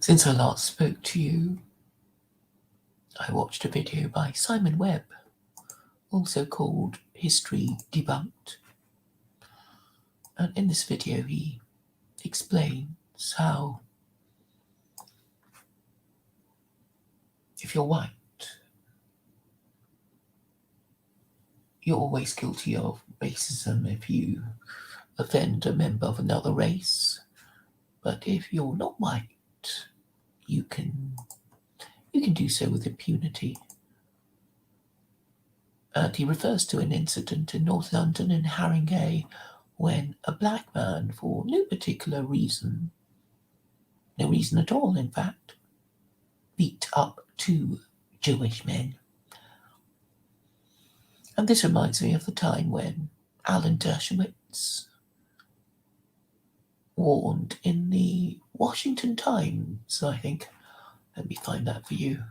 Since I last spoke to you, I watched a video by Simon Webb, also called History Debunked. And in this video he explains how if you're white, you're always guilty of racism if you offend a member of another race. But if you're not white, you can do so with impunity. And he refers to an incident in North London in Haringey when a black man, for no particular reason, no reason at all in fact, beat up two Jewish men. And this reminds me of the time when Alan Dershowitz warned in the Washington Times, I think. Let me find that for you.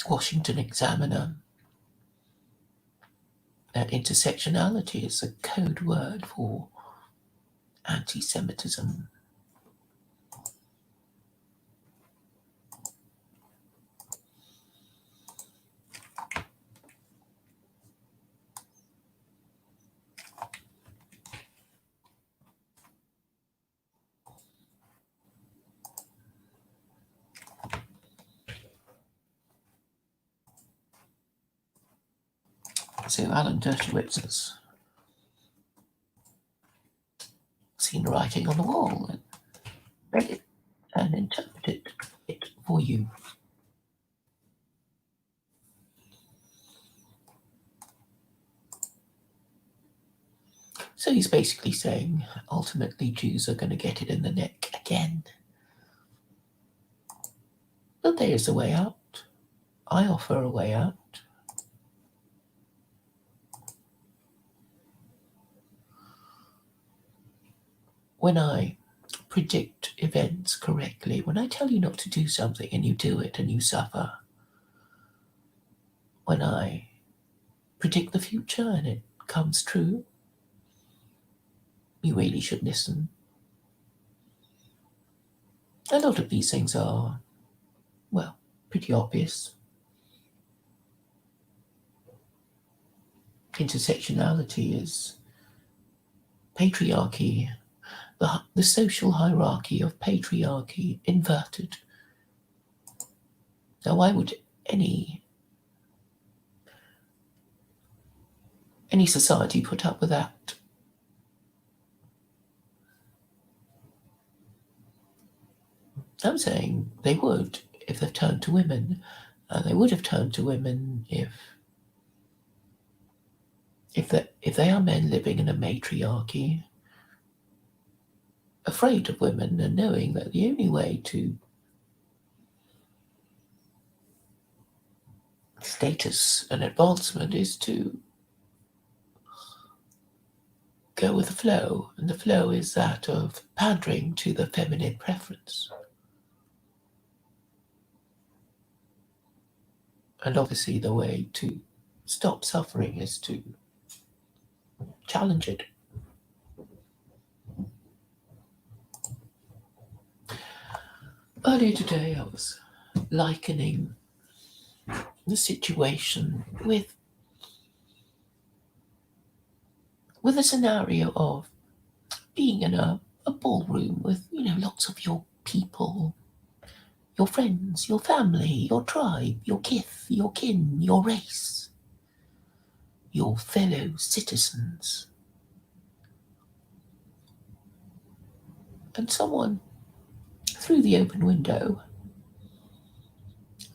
Washington Examiner. Intersectionality is a code word for anti-Semitism. So Alan Dershowitz has seen writing on the wall and read it and interpreted it for you. So he's basically saying, ultimately, Jews are going to get it in the neck again. But there is a way out. I offer a way out. When I predict events correctly, when I tell you not to do something and you do it and you suffer, when I predict the future and it comes true, you really should listen. A lot of these things are, well, pretty obvious. Intersectionality is patriarchy, the social hierarchy of patriarchy inverted. Now, why would any society put up with that? I'm saying they would if they've turned to women. They would have turned to women if they are men living in a matriarchy, afraid of women and knowing that the only way to status and advancement is to go with the flow, and the flow is that of pandering to the feminine preference. And obviously the way to stop suffering is to challenge it. Earlier today I was likening the situation with a scenario of being in a ballroom with, lots of your people, your friends, your family, your tribe, your kith, your kin, your race, your fellow citizens. And someone, through the open window,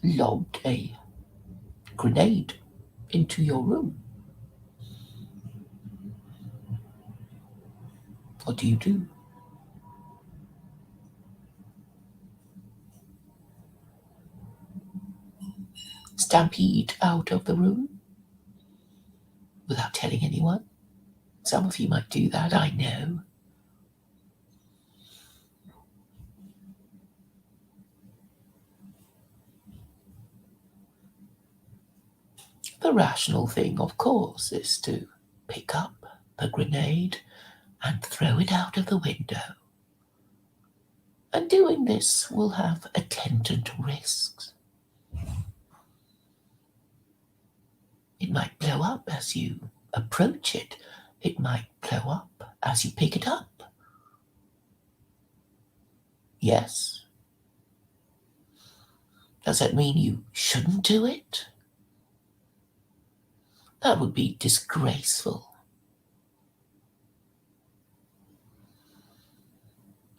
lobbed a grenade into your room. What do you do? Stampede out of the room without telling anyone? Some of you might do that, I know. The rational thing, of course, is to pick up the grenade and throw it out of the window. And doing this will have attendant risks. It might blow up as you approach it. It might blow up as you pick it up. Yes. Does that mean you shouldn't do it? That would be disgraceful.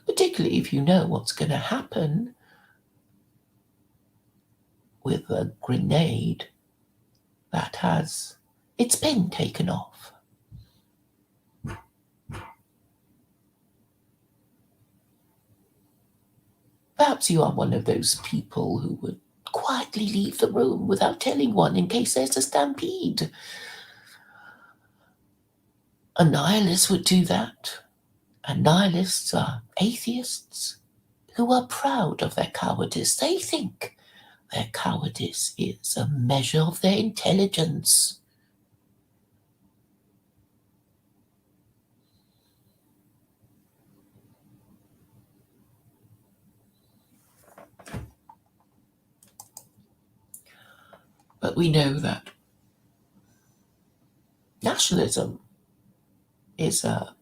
Particularly if you know what's going to happen with a grenade that has its pin taken off. Perhaps you are one of those people who would quietly leave the room without telling one in case there's a stampede. A nihilist would do that. And nihilists are atheists who are proud of their cowardice. They think their cowardice is a measure of their intelligence. But we know that nationalism is a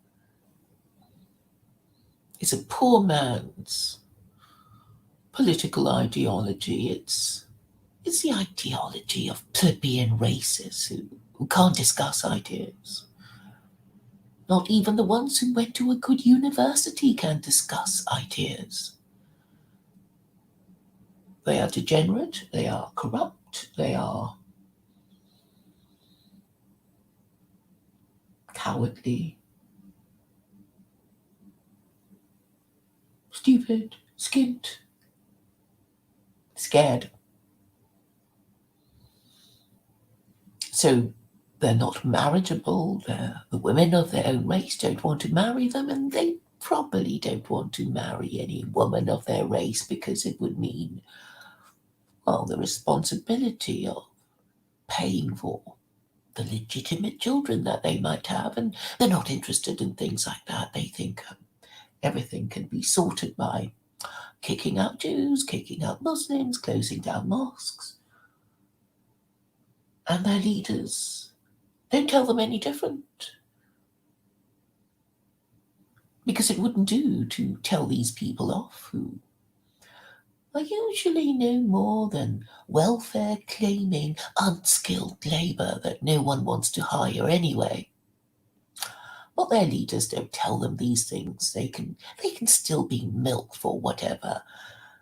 poor man's political ideology. It's the ideology of plebeian races who can't discuss ideas. Not even the ones who went to a good university can discuss ideas. They are degenerate, they are corrupt, they are cowardly, stupid, skint, scared. So they're not marriageable, the women of their own race don't want to marry them, and they probably don't want to marry any woman of their race because it would mean, well, the responsibility of paying for the legitimate children that they might have, and they're not interested in things like that. They think everything can be sorted by kicking out Jews, kicking out Muslims, closing down mosques. And their leaders don't tell them any different. Because it wouldn't do to tell these people off who are usually no more than welfare-claiming, unskilled labour that no one wants to hire anyway. Well, their leaders don't tell them these things. They can still be milked for whatever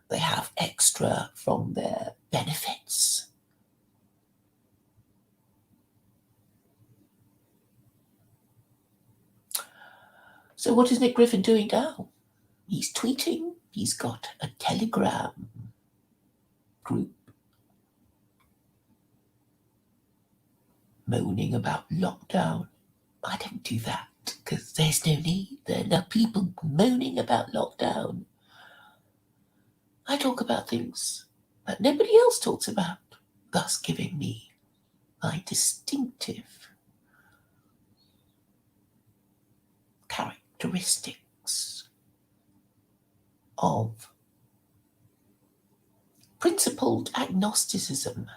they have extra from their benefits. So what is Nick Griffin doing now? He's tweeting. He's got a Telegram group moaning about lockdown. I don't do that because there's no need. There are enough people moaning about lockdown. I talk about things that nobody else talks about, thus giving me my distinctive characteristics of principled agnosticism.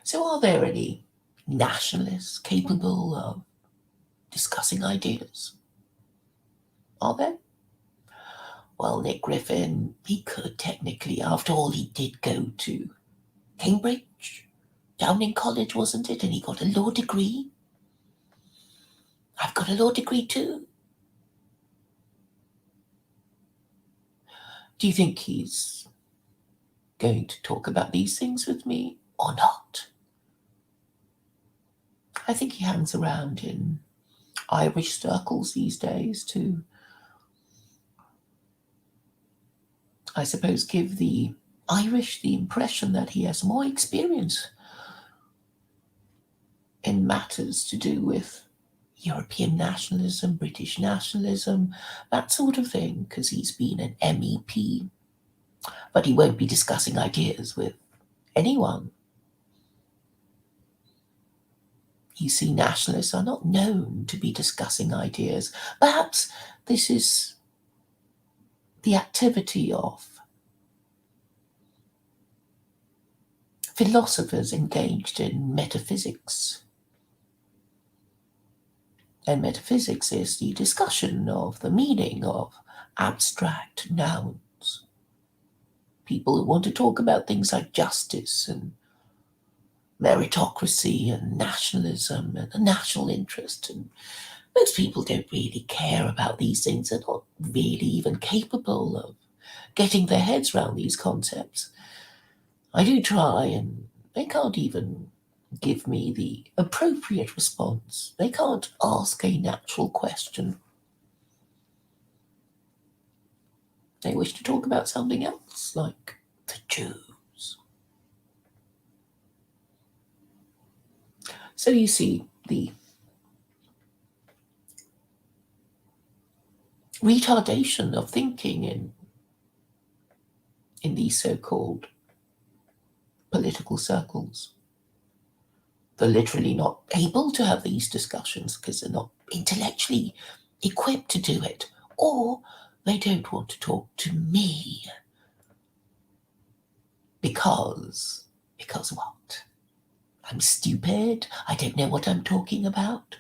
So are there any nationalists capable of discussing ideas? Are there? Well, Nick Griffin, he could technically. After all, he did go to Cambridge, Downing College, wasn't it? And he got a law degree. I've got a law degree too. Do you think he's going to talk about these things with me or not? I think he hangs around in Irish circles these days to, I suppose, give the Irish the impression that he has more experience in matters to do with European nationalism, British nationalism, that sort of thing, because he's been an MEP. But he won't be discussing ideas with anyone. You see, nationalists are not known to be discussing ideas. Perhaps this is the activity of philosophers engaged in metaphysics. And metaphysics is the discussion of the meaning of abstract nouns. People who want to talk about things like justice and meritocracy and nationalism and the national interest. And most people don't really care about these things. They're not really even capable of getting their heads around these concepts. I do try, and they can't even give me the appropriate response. They can't ask a natural question. They wish to talk about something else, like the Jews. So you see, the retardation of thinking in these so-called political circles. They're literally not able to have these discussions because they're not intellectually equipped to do it, or they don't want to talk to me. Because what? I'm stupid? I don't know what I'm talking about?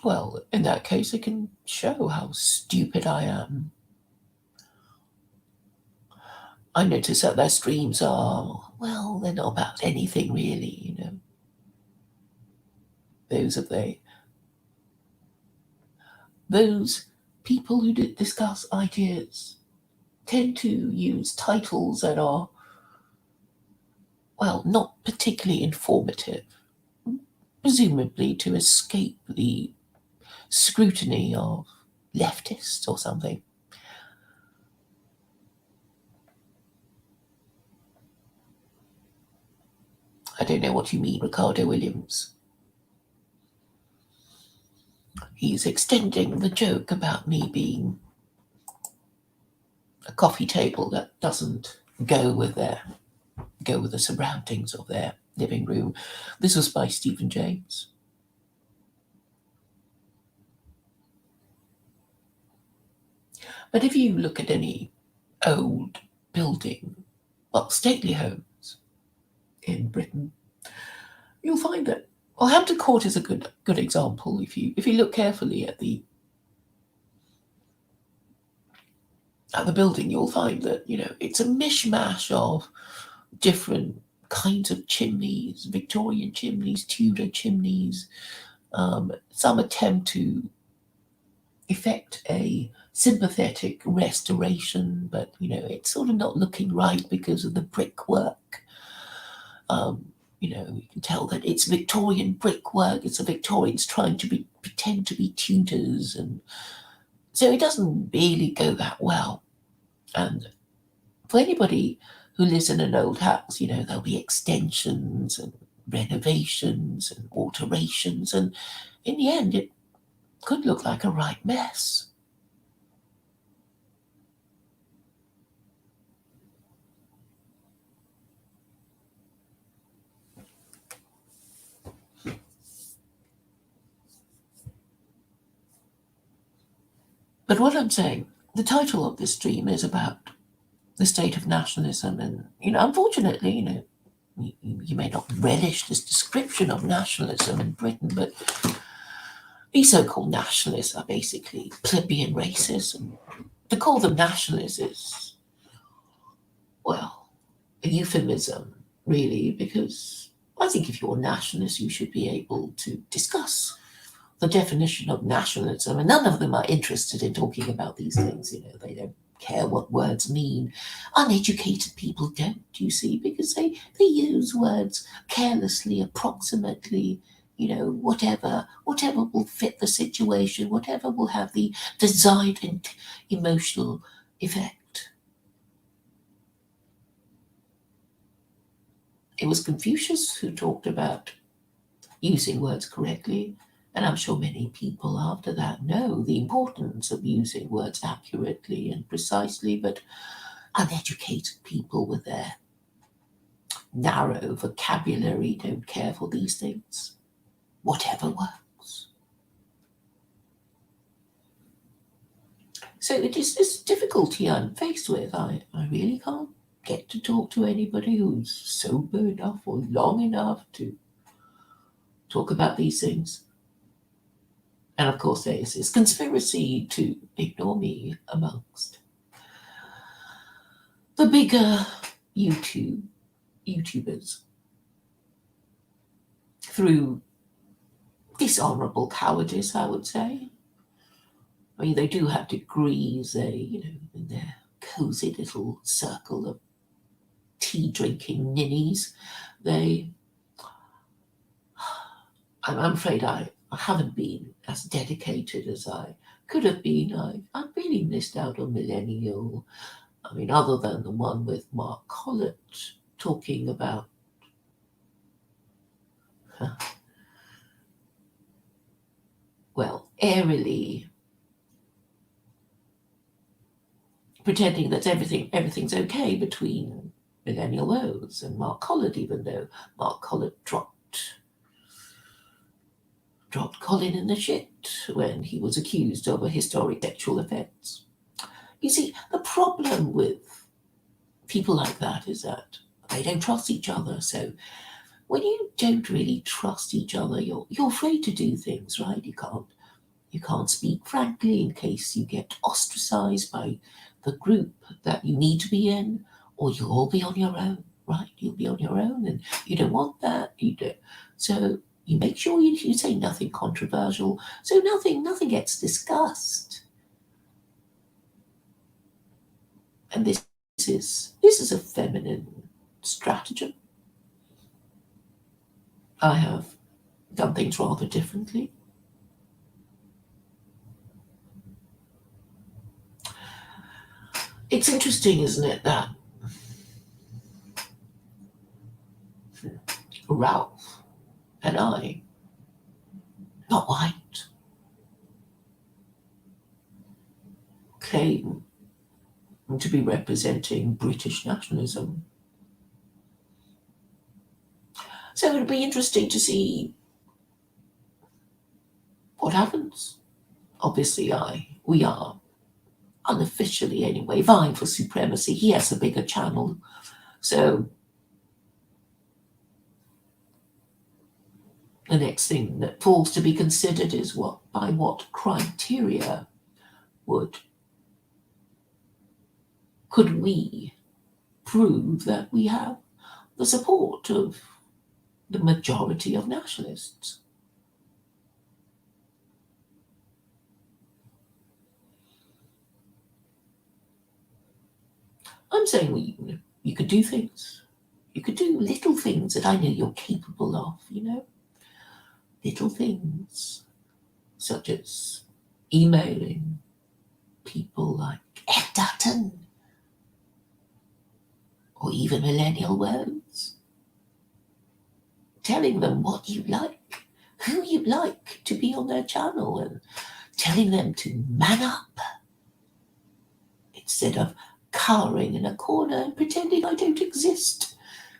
Well, in that case, it can show how stupid I am. I notice that their streams are, well, they're not about anything really, Those people who discuss ideas tend to use titles that are, well, not particularly informative, presumably to escape the scrutiny of leftists or something. I don't know what you mean, Ricardo Williams. He's extending the joke about me being a coffee table that doesn't go with the surroundings of their living room. This was by Stephen James. But if you look at any old building, well, stately homes in Britain, you'll find that, well, Hampton Court is a good example. If you look carefully at the building, you'll find that it's a mishmash of different kinds of chimneys: Victorian chimneys, Tudor chimneys. Some attempt to effect a sympathetic restoration, but it's sort of not looking right because of the brickwork. You can tell that it's Victorian brickwork. It's the Victorians trying to pretend to be Tudors, and so it doesn't really go that well. And for anybody who lives in an old house, there'll be extensions and renovations and alterations, and in the end, it could look like a right mess. But what I'm saying, the title of this stream is about the state of nationalism, and unfortunately, you may not relish this description of nationalism in Britain, but these so-called nationalists are basically plebeian racists, and to call them nationalists is, well, a euphemism, really, because I think if you're a nationalist, you should be able to discuss the definition of nationalism, and none of them are interested in talking about these things. They don't care what words mean. Uneducated people don't, you see, because they use words carelessly, approximately, whatever will fit the situation, whatever will have the desired emotional effect. It was Confucius who talked about using words correctly, and I'm sure many people after that know the importance of using words accurately and precisely, but uneducated people with their narrow vocabulary don't care for these things. Whatever works. So it is this difficulty I'm faced with. I really can't get to talk to anybody who's sober enough or long enough to talk about these things. And of course, there is this conspiracy to ignore me amongst the bigger YouTubers through dishonorable cowardice, I would say. I mean, they do have degrees, in their cozy little circle of tea-drinking ninnies. I'm afraid I haven't been as dedicated as I could have been. I've really missed out on millennial. I mean, other than the one with Mark Collett talking about airily pretending that everything's okay between millennial woes and Mark Collett, even though Mark Collett dropped Colin in the shit when he was accused of a historic sexual offence. You see, the problem with people like that is that they don't trust each other. So when you don't really trust each other, you're afraid to do things, right? You can't speak frankly in case you get ostracized by the group that you need to be in, or you'll all be on your own, right? You'll be on your own, and you don't want that. You don't. So you make sure you say nothing controversial, so nothing gets discussed. And this is a feminine stratagem. I have done things rather differently. It's interesting, isn't it, that Ralph and I, not white, claim to be representing British nationalism. So it'll be interesting to see what happens. Obviously, we are unofficially anyway vying for supremacy. He has a bigger channel, so the next thing that falls to be considered is by what criteria could we prove that we have the support of the majority of nationalists. I'm saying you could do things. You could do little things that I know you're capable of, little things such as emailing people like Ed Dutton or even millennial woes, telling them what you like, who you'd like to be on their channel, and telling them to man up instead of cowering in a corner and pretending I don't exist,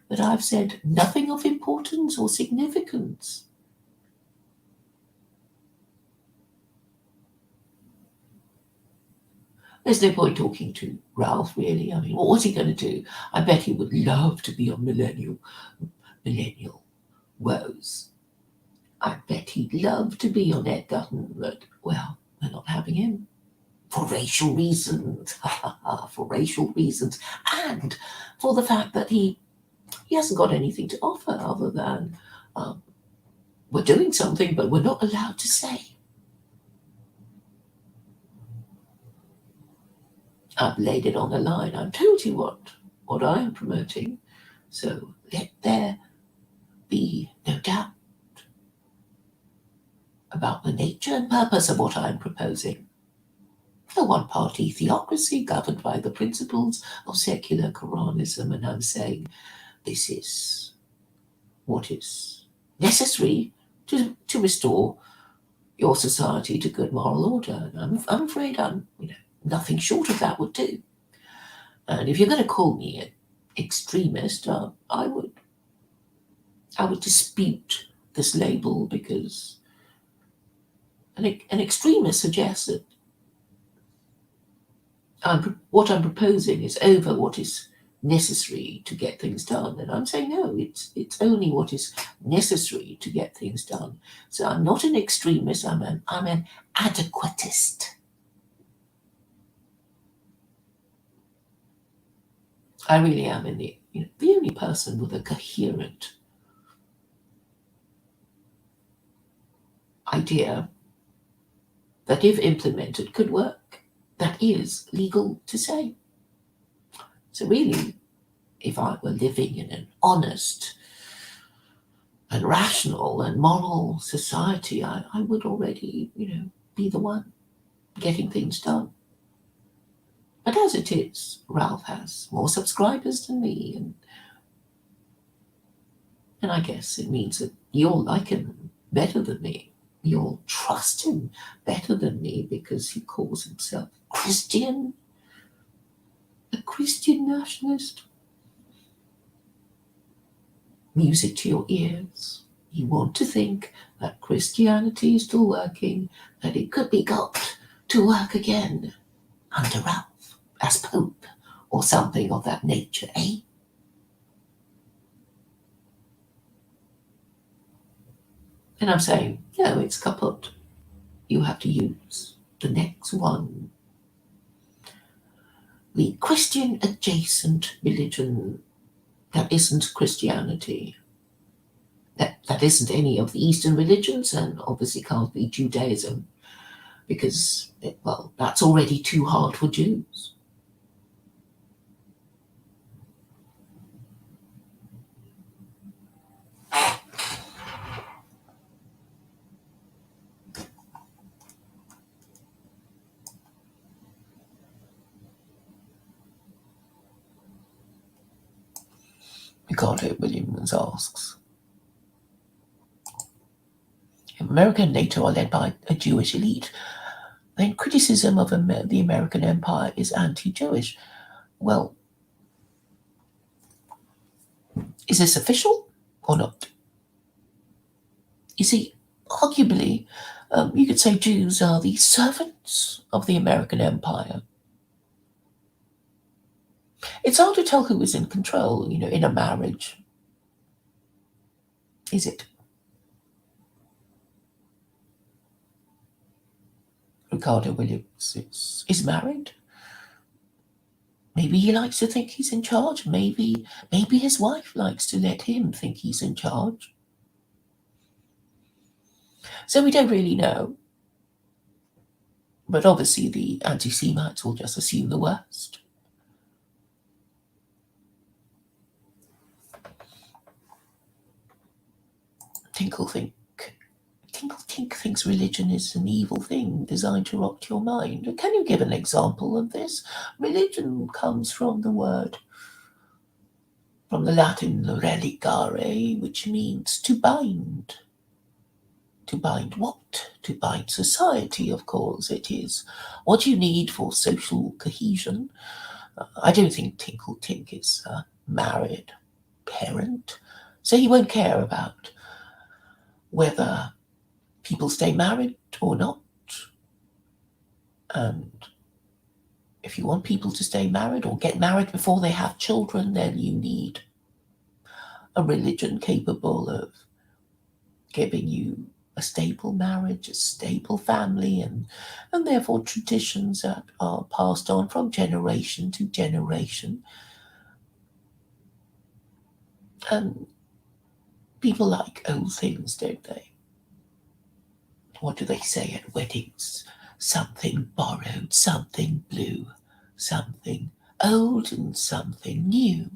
that I've said nothing of importance or significance. There's no point talking to Ralph, really. I mean, what's he going to do? I bet he would love to be on millennial woes. I bet he'd love to be on Ed Dutton, but, well, we're not having him. For racial reasons. For racial reasons. And for the fact that he hasn't got anything to offer other than we're doing something, but we're not allowed to say. I've laid it on the line. I've told you what I am promoting. So let there be no doubt about the nature and purpose of what I'm proposing. A one-party theocracy governed by the principles of secular Quranism, and I'm saying this is what is necessary to restore your society to good moral order. I'm afraid nothing short of that would do. And if you're going to call me an extremist, I would dispute this label, because an extremist suggests that what I'm proposing is over what is necessary to get things done. And I'm saying, no, it's only what is necessary to get things done. So I'm not an extremist, I'm an adequatist. I really am the only person with a coherent idea that, if implemented, could work, that is legal to say. So really, if I were living in an honest and rational and moral society, I would already, be the one getting things done. But as it is, Ralph has more subscribers than me, and I guess it means that you'll like him better than me. You'll trust him better than me because he calls himself Christian, a Christian nationalist. Music to your ears. You want to think that Christianity is still working, that it could be got to work again under Ralph as Pope or something of that nature, eh? And I'm saying, no, it's kaput. You have to use the next one. The Christian adjacent religion that isn't Christianity. That isn't any of the Eastern religions, and obviously can't be Judaism, because, that's already too hard for Jews. Ricardo Williams asks, if America and NATO are led by a Jewish elite, then criticism of the American empire is anti-Jewish. Well, is this official or not? You see, arguably, you could say Jews are the servants of the American empire. It's hard to tell who is in control, in a marriage. Is it Ricardo Williams is married? Maybe he likes to think he's in charge. Maybe his wife likes to let him think he's in charge. So we don't really know. But obviously the anti-Semites will just assume the worst. Tinkle Tink thinks religion is an evil thing designed to rot your mind. Can you give an example of this? Religion comes from the Latin religare, which means to bind. To bind what? To bind society, of course. It is what you need for social cohesion. I don't think Tinkle Tink is a married parent, so he won't care about whether people stay married or not. And if you want people to stay married or get married before they have children, then you need a religion capable of giving you a stable marriage, a stable family, and therefore traditions that are passed on from generation to generation. And people like old things, don't they? What do they say at weddings? Something borrowed, something blue, something old and something new.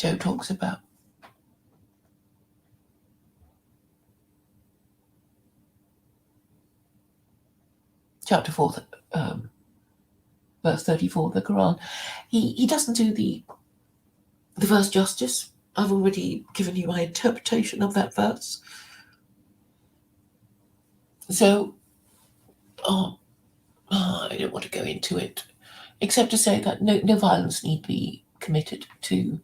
Joe talks about. Chapter 4, verse 34 of the Quran. He doesn't do the verse justice. I've already given you my interpretation of that verse. So, I don't want to go into it, except to say that no violence need be committed to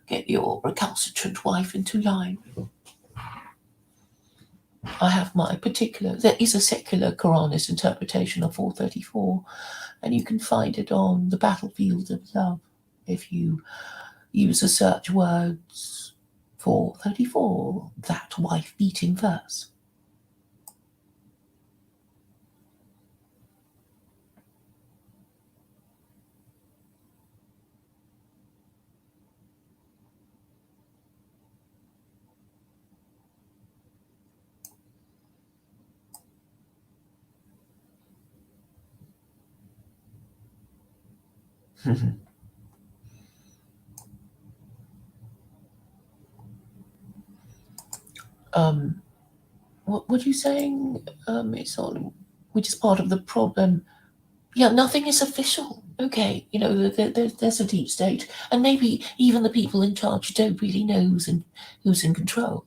get your recalcitrant wife into line. I have my particular, there is a secular Quranist interpretation of 434, and you can find it on the battlefield of love if you use the search words 434, that wife beating verse. What are you saying? It's on, which is part of the problem. Yeah, nothing is official. Okay, there's a deep state, and maybe even the people in charge don't really know who's in control.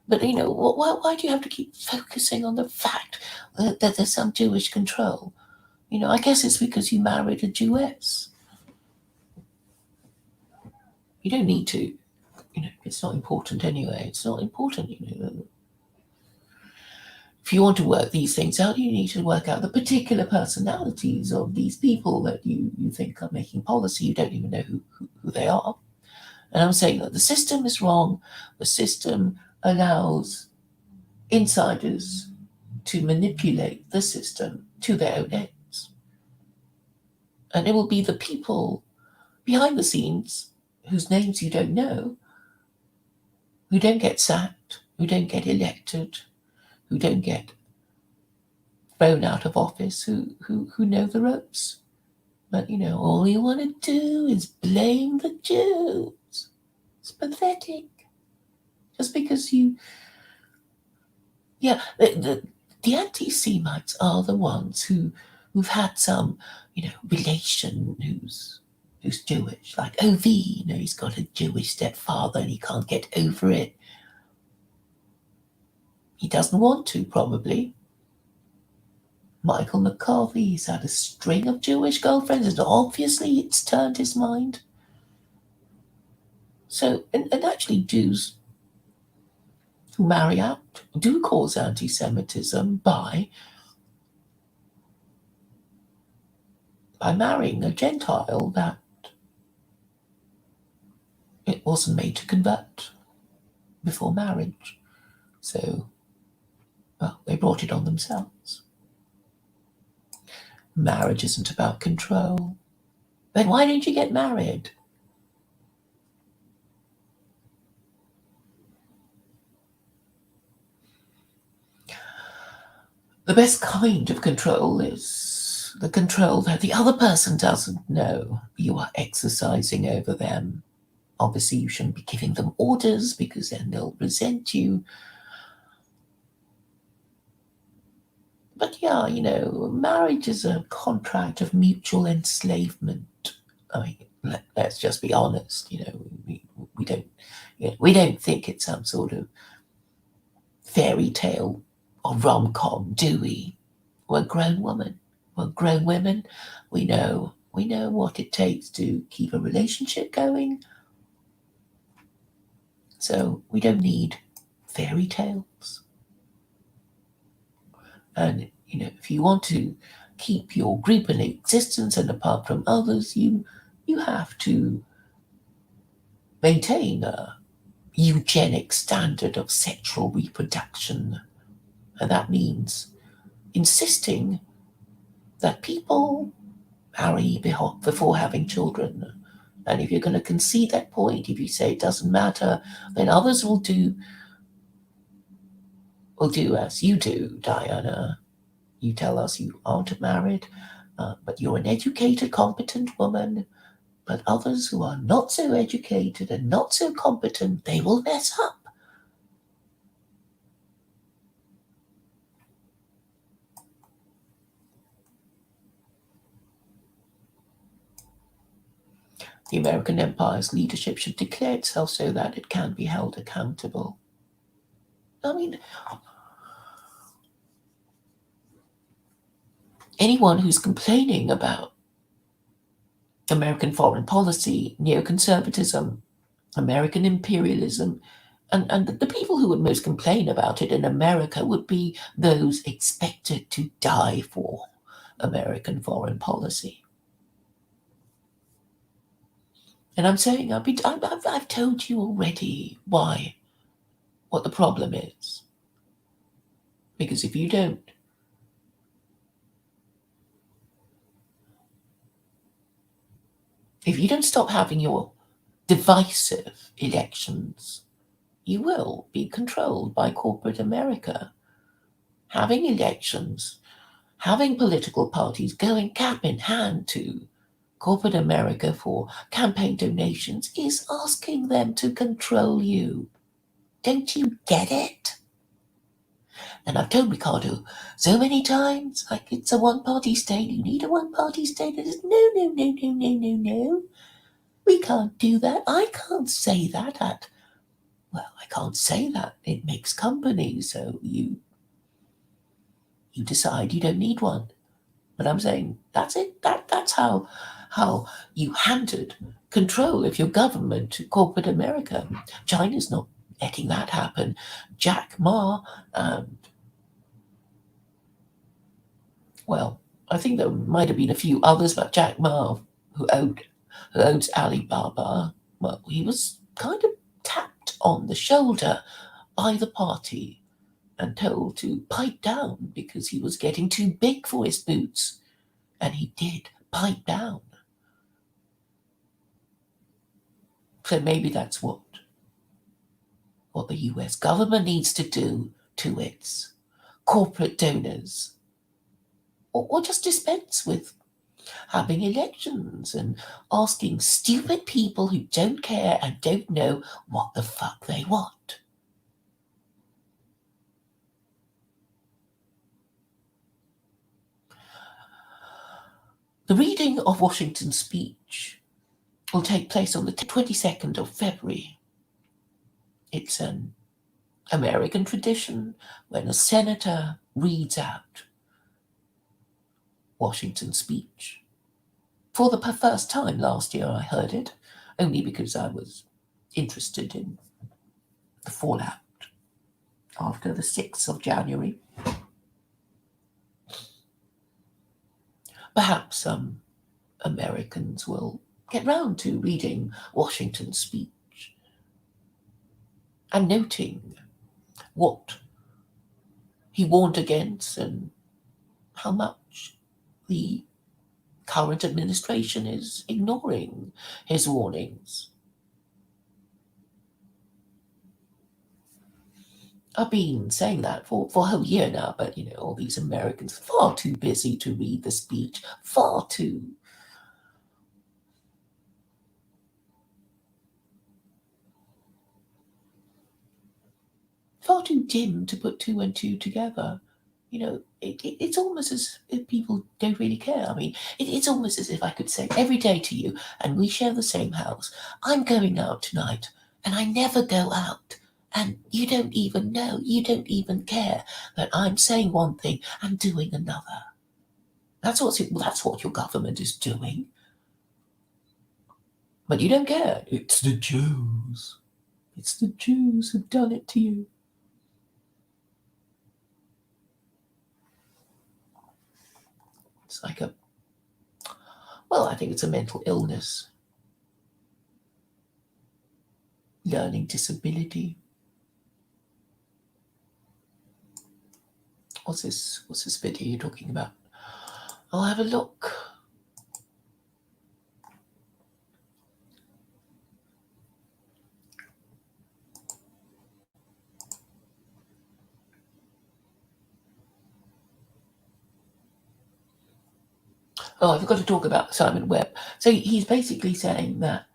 But why do you have to keep focusing on the fact that there's some Jewish control? I guess it's because you married a Jewess. You don't need to. It's not important anyway. It's not important. If you want to work these things out, you need to work out the particular personalities of these people that you think are making policy. You don't even know who they are. And I'm saying that the system is wrong. The system allows insiders to manipulate the system to their own ends. And it will be the people behind the scenes whose names you don't know, who don't get sacked, who don't get elected, who don't get thrown out of office, who know the ropes. But all you want to do is blame the Jews. It's pathetic. Just because the anti-Semites are the ones who've had some, relation who's Jewish, like OV, he's got a Jewish stepfather and he can't get over it. He doesn't want to, probably. Michael McCarthy's had a string of Jewish girlfriends, and obviously it's turned his mind. So, and actually Jews who marry out do cause anti-Semitism by marrying a Gentile that it wasn't made to convert before marriage. So, well, they brought it on themselves. Marriage isn't about control. Then why didn't you get married? The best kind of control is the control that the other person doesn't know you are exercising over them. Obviously, you shouldn't be giving them orders because then they'll resent you. But yeah, marriage is a contract of mutual enslavement. I mean, let's just be honest. We don't think it's some sort of fairy tale or rom-com, do we? We're grown women. We're grown women. We know what it takes to keep a relationship going. So we don't need fairy tales. And if you want to keep your group in existence and apart from others, you have to maintain a eugenic standard of sexual reproduction. And that means insisting that people marry before having children. And if you're going to concede that point, if you say it doesn't matter, then others will do as you do, Diana. You tell us you aren't married, but you're an educated, competent woman. But others who are not so educated and not so competent, they will mess up. The American empire's leadership should declare itself so that it can be held accountable. I mean, anyone who's complaining about American foreign policy, neoconservatism, American imperialism, and the people who would most complain about it in America would be those expected to die for American foreign policy. And I'm saying I've told you already what the problem is. Because if you don't stop having your divisive elections, you will be controlled by corporate America. Having elections, having political parties going cap in hand to corporate America for campaign donations is asking them to control you. Don't you get it? And I've told Ricardo so many times, like it's a one-party state, you need a one-party state. It is no, no, no, no, no, no, no. We can't do that. I can't say that I can't say that. It makes company, so you decide you don't need one. But I'm saying that's it. That's how you handed control of your government to corporate America. China's not letting that happen. Jack Ma, well, I think there might have been a few others, but Jack Ma, who owns Alibaba, well, he was kind of tapped on the shoulder by the party and told to pipe down because he was getting too big for his boots. And he did pipe down. So maybe that's what the US government needs to do to its corporate donors. Or just dispense with having elections and asking stupid people who don't care and don't know what the fuck they want. The reading of Washington's speech will take place on the 22nd of February. It's an American tradition when a senator reads out Washington's speech. For the first time last year, I heard it, only because I was interested in the fallout after the 6th of January. Perhaps some Americans will get round to reading Washington's speech and noting what he warned against and how much the current administration is ignoring his warnings. I've been saying that for a whole year now, but all these Americans far too busy to read the speech, far too dim to put two and two together. It's almost as if people don't really care. I mean, it's almost as if I could say every day to you, and we share the same house, I'm going out tonight, and I never go out. And you don't even know, you don't even care that I'm saying one thing and doing another. That's what your government is doing. But you don't care. It's the Jews. It's the Jews who've done it to you. It's like I think it's a mental illness. Learning disability. What's this video you're talking about? I'll have a look. Oh, I forgot to talk about Simon Webb. So he's basically saying that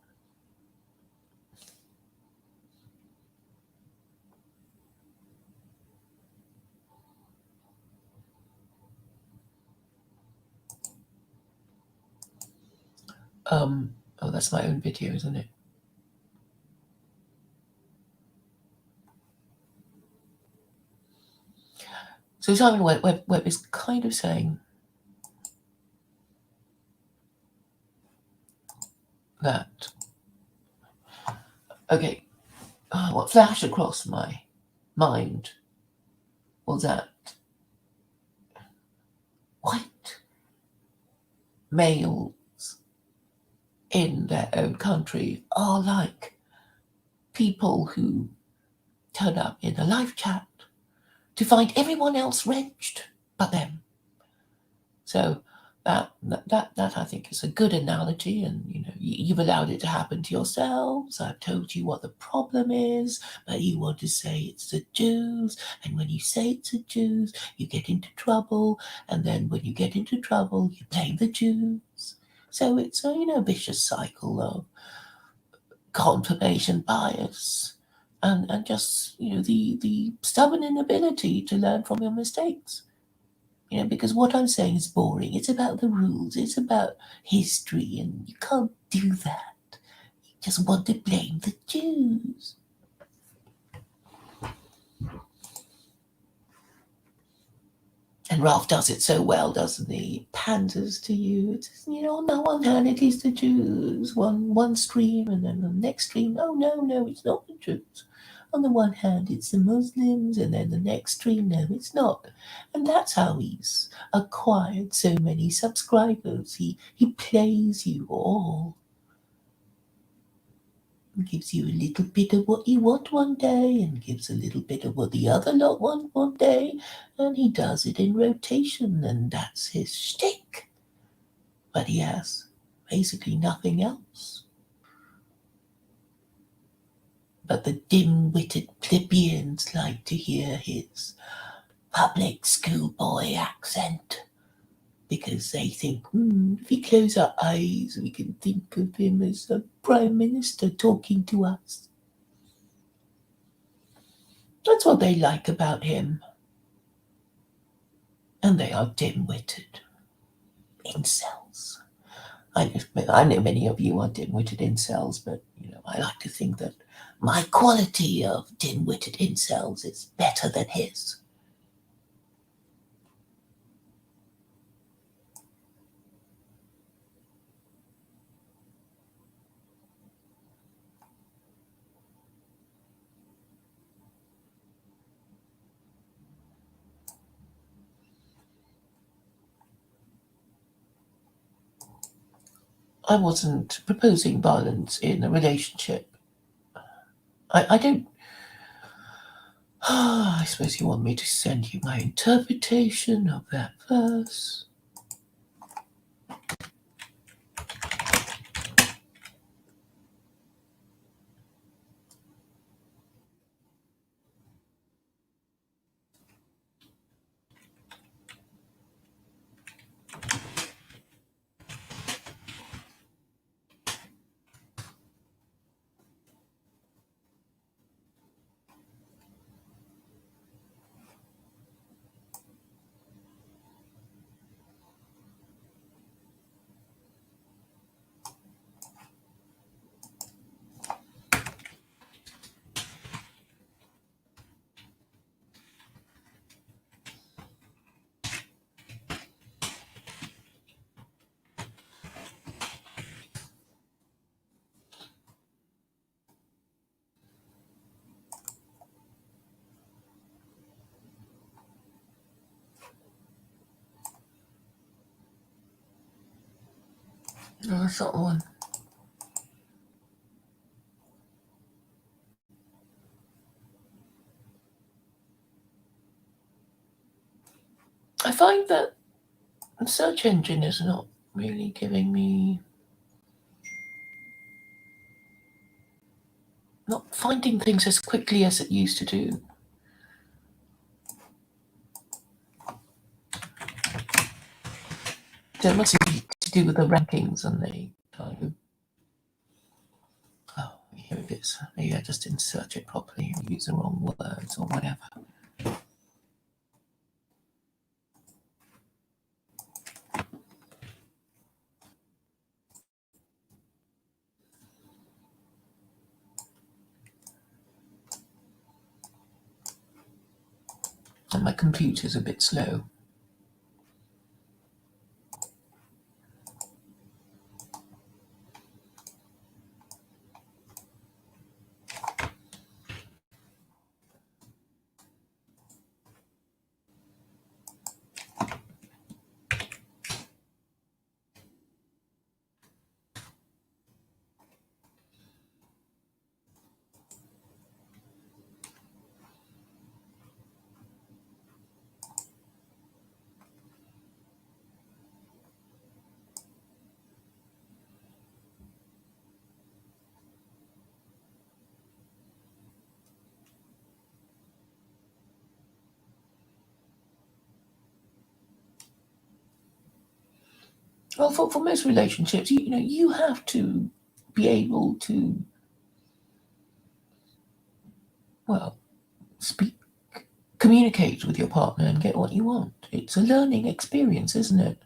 oh, that's my own video, isn't it? So Simon Webb is kind of saying that, okay, what flashed across my mind was that white males in their own country are like people who turn up in a live chat to find everyone else wrenched but them. So that I think is a good analogy, and you've allowed it to happen to yourselves. I've told you what the problem is, but you want to say it's the Jews, and when you say it's the Jews, you get into trouble, and then when you get into trouble, you blame the Jews. So it's a vicious cycle of confirmation bias, and just the stubborn inability to learn from your mistakes. Because what I'm saying is boring. It's about the rules. It's about history, and you can't do that. You just want to blame the Jews. And Ralph does it so well, doesn't he? He panders to you. It's, on the one hand, it is the Jews, one stream, and then the next stream, oh, no, it's not the Jews. On the one hand, it's the Muslims, and then the next stream, no, it's not. And that's how he's acquired so many subscribers. He plays you all. Gives you a little bit of what you want one day, and gives a little bit of what the other lot want one day, and he does it in rotation, and that's his shtick. But he has basically nothing else. But the dim-witted plebeians like to hear his public schoolboy accent, because they think, if we close our eyes, we can think of him as a prime minister talking to us. That's what they like about him. And they are dim-witted incels. I know many of you are dim-witted incels, but I like to think that my quality of dim-witted incels is better than his. I wasn't proposing violence in a relationship. I don't. I suppose you want me to send you my interpretation of that verse. No, that's not the one. I find that the search engine is not really giving me, not finding things as quickly as it used to do. There must be to do with the rankings and the oh, here it is. Maybe I just didn't search it properly or use the wrong words or whatever. And my computer's a bit slow. Well, for most relationships, you have to be able to, well, communicate with your partner and get what you want. It's a learning experience, isn't it?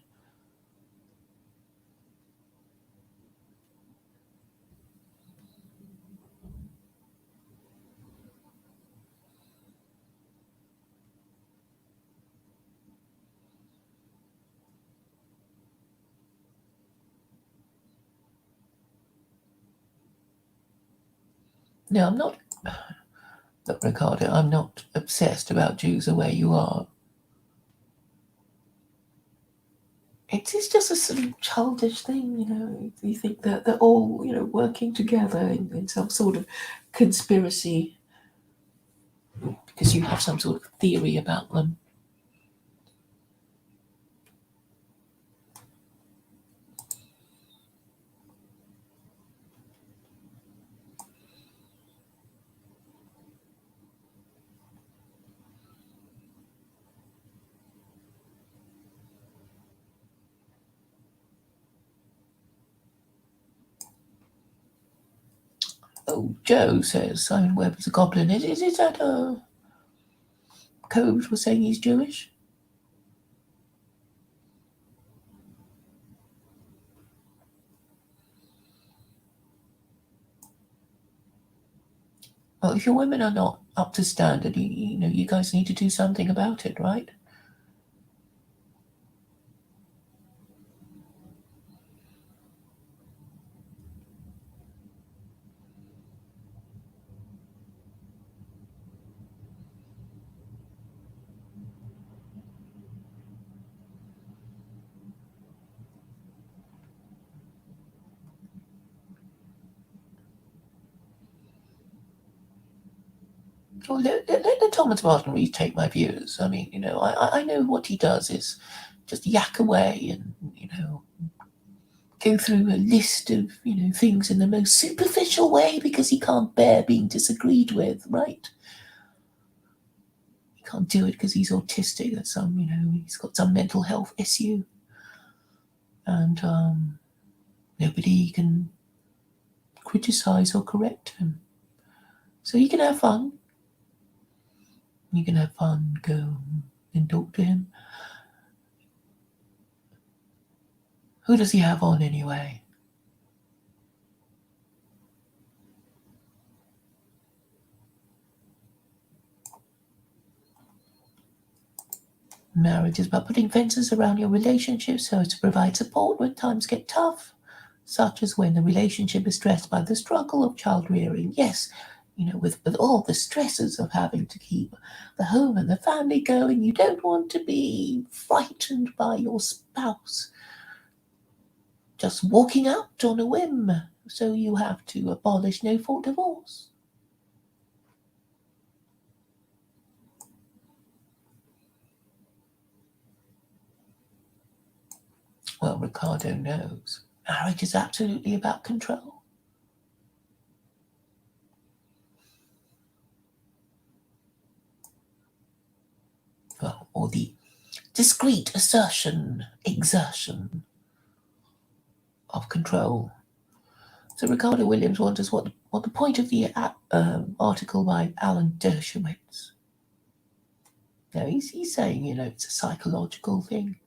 Now, I'm not, look, Ricardo, I'm not obsessed about Jews the way you are. It's just a sort of childish thing, You think that they're all, working together in some sort of conspiracy because you have some sort of theory about them. Oh, Joe says Simon Webb is a goblin. Is that a code for saying he's Jewish? Well, if your women are not up to standard, you guys need to do something about it, right? Well, let Thomas Martin retake my views. I mean, I know what he does is just yak away and, go through a list of, things in the most superficial way because he can't bear being disagreed with, right? He can't do it because he's autistic or he's got some mental health issue. And nobody can criticize or correct him. So you can have fun. You can have fun, go and talk to him. Who does he have on anyway? Marriage is about putting fences around your relationship so as to provide support when times get tough, such as when the relationship is stressed by the struggle of child rearing. Yes, with all the stresses of having to keep the home and the family going, you don't want to be frightened by your spouse just walking out on a whim. So you have to abolish no-fault divorce. Well, Ricardo knows. Marriage is absolutely about control. Well, or the discreet exertion of control. So Ricardo Williams wonders what the point of the article by Alan Dershowitz. No, he's saying, it's a psychological thing.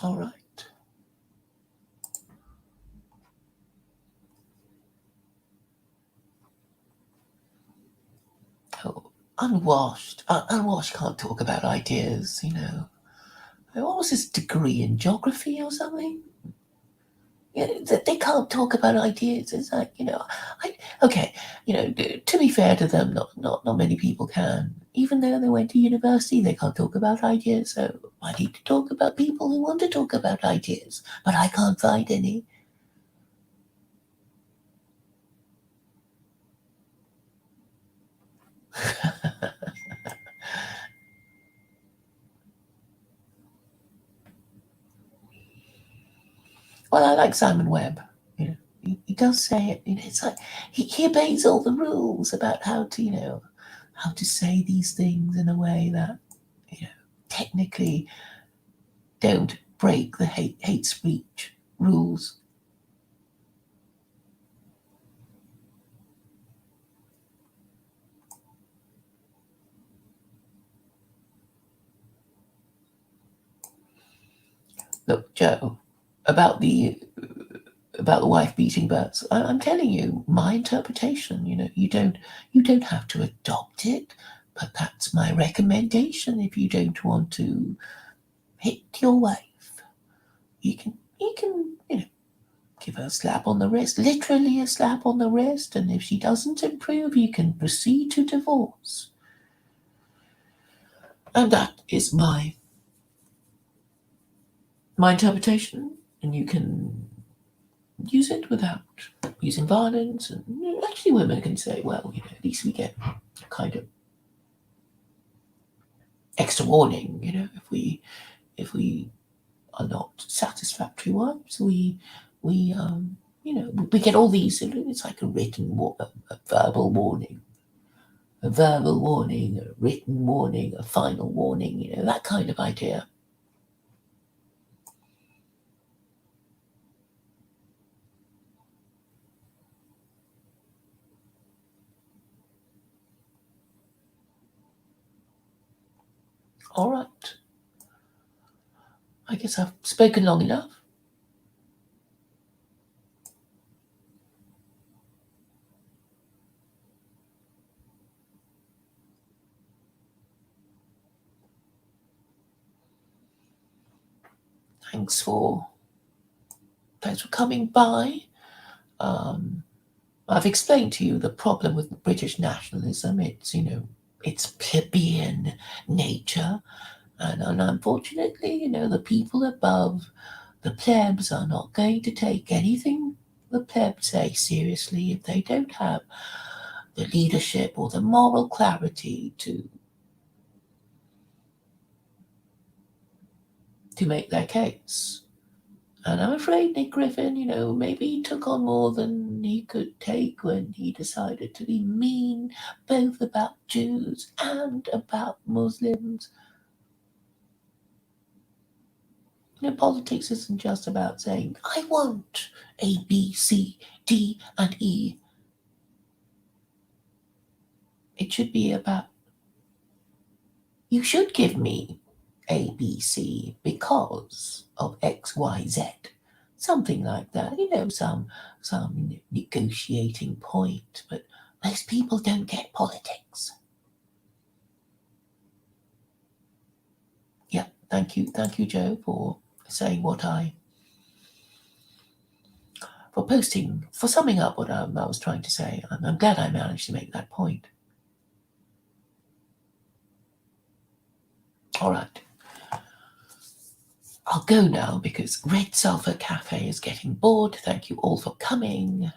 All right. Oh, unwashed. Unwashed can't talk about ideas, What was his degree in geography or something? They can't talk about ideas. It's like, okay, to be fair to them, not many people can. Even though they went to university, they can't talk about ideas. So I need to talk about people who want to talk about ideas, but I can't find any. Well, I like Simon Webb. He does say it. It's like he obeys all the rules about how to say these things in a way that technically don't break the hate speech rules. Look, Joe, about the wife beating birds. I'm telling you, my interpretation. You don't have to adopt it, but that's my recommendation. If you don't want to hit your wife, you can give her a slap on the wrist, literally a slap on the wrist, and if she doesn't improve, you can proceed to divorce. And that is my interpretation, and you can use it without using violence. And actually, women can say, well, at least we get kind of extra warning. If we are not satisfactory wives, we get all these. It's like a verbal warning, a verbal warning, a written warning, a final warning. That kind of idea. All right. I guess I've spoken long enough. Thanks for coming by. I've explained to you the problem with British nationalism. It's plebeian nature, and unfortunately, the people above the plebs are not going to take anything the plebs say seriously if they don't have the leadership or the moral clarity to make their case. And I'm afraid Nick Griffin, maybe he took on more than he could take when he decided to be mean, both about Jews and about Muslims. Politics isn't just about saying, I want A, B, C, D, and E. It should be about, you should give me A, B, C because of X, Y, Z. Something like that, some negotiating point, but most people don't get politics. Yeah, thank you, Joe, for saying for summing up what I was trying to say. I'm glad I managed to make that point. All right. I'll go now because Red Sulphur Cafe is getting bored. Thank you all for coming.